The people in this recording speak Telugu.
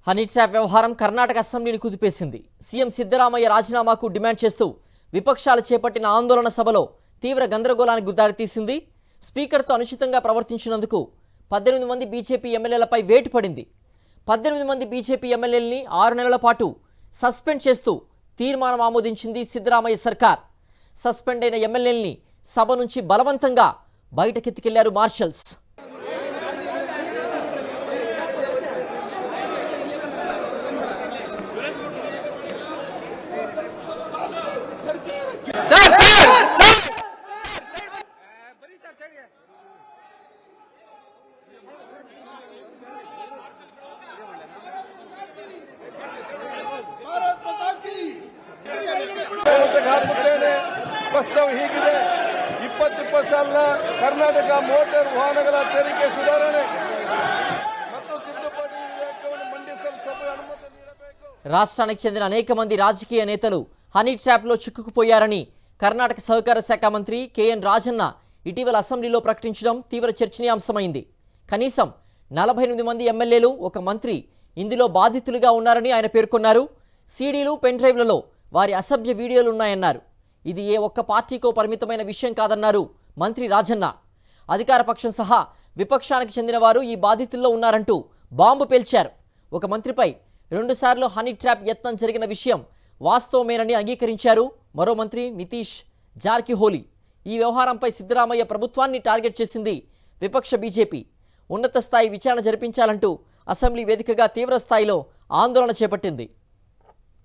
హనీ ట్రాప్ వ్యవహారం కర్ణాటక అసెంబ్లీని కుదిపేసింది. సీఎం సిద్ధరామయ్య రాజీనామాకు డిమాండ్ చేస్తూ విపక్షాలు చేపట్టిన ఆందోళన సభలో తీవ్ర గందరగోళానికి దారితీసింది. స్పీకర్తో అనుచితంగా ప్రవర్తించినందుకు 18 మంది బీజేపీ ఎమ్మెల్యేలపై వేటు పడింది. 18 మంది బీజేపీ ఎమ్మెల్యేలని 6 నెలల పాటు సస్పెండ్ చేస్తూ తీర్మానం ఆమోదించింది సిద్ధరామయ్య సర్కార్. సస్పెండ్ అయిన ఎమ్మెల్యేలని సభ నుంచి బలవంతంగా బయటకెత్తుకెళ్లారు మార్షల్స్. ಪ್ರಸ್ತಾವ ಹೀಗಿದೆ. 20 ಸಾಲಿನ ಕರ್ನಾಟಕ ಮೋಟಾರ್ ವಾಹನಗಳ ತೆರಿಗೆ ಸುಧಾರಣೆ ಮತ್ತು ತಿದ್ದುಪಡಿ ವಿಧೇಯಕವನ್ನು ಮಂಡಿಸಲು ಸಭೆ ಅನುಮತಿ ನೀಡಬೇಕು. రాష్ట్రానికి చెందిన అనేక మంది రాజకీయ నేతలు హనీ ట్రాప్లో చిక్కుకుపోయారని కర్ణాటక సహకార శాఖ మంత్రి కేఎన్ రాజన్న ఇటీవల అసెంబ్లీలో ప్రకటించడం తీవ్ర చర్చనీయాంశమైంది. కనీసం 48 మంది ఎమ్మెల్యేలు, ఒక మంత్రి ఇందులో బాధితులుగా ఉన్నారని ఆయన పేర్కొన్నారు. సీడీలు, పెన్ డ్రైవ్లలో వారి అసభ్య వీడియోలు ఉన్నాయన్నారు. ఇది ఏ ఒక్క పార్టీకో పరిమితమైన విషయం కాదన్నారు మంత్రి రాజన్న. అధికార పక్షం సహా విపక్షానికి చెందిన వారు ఈ బాధితుల్లో ఉన్నారంటూ బాంబు పేల్చారు. ఒక మంత్రిపై 2 సార్లు హనీ ట్రాప్ యత్నం జరిగిన విషయం వాస్తవమేనని అంగీకరించారు మరో మంత్రి నితీష్ జార్కిహోలీ. ఈ వ్యవహారంపై సిద్ధరామయ్య ప్రభుత్వాన్ని టార్గెట్ చేసింది విపక్ష బీజేపీ. ఉన్నత స్థాయి విచారణ జరిపించాలంటూ అసెంబ్లీ వేదికగా తీవ్ర స్థాయిలో ఆందోళన చేపట్టింది.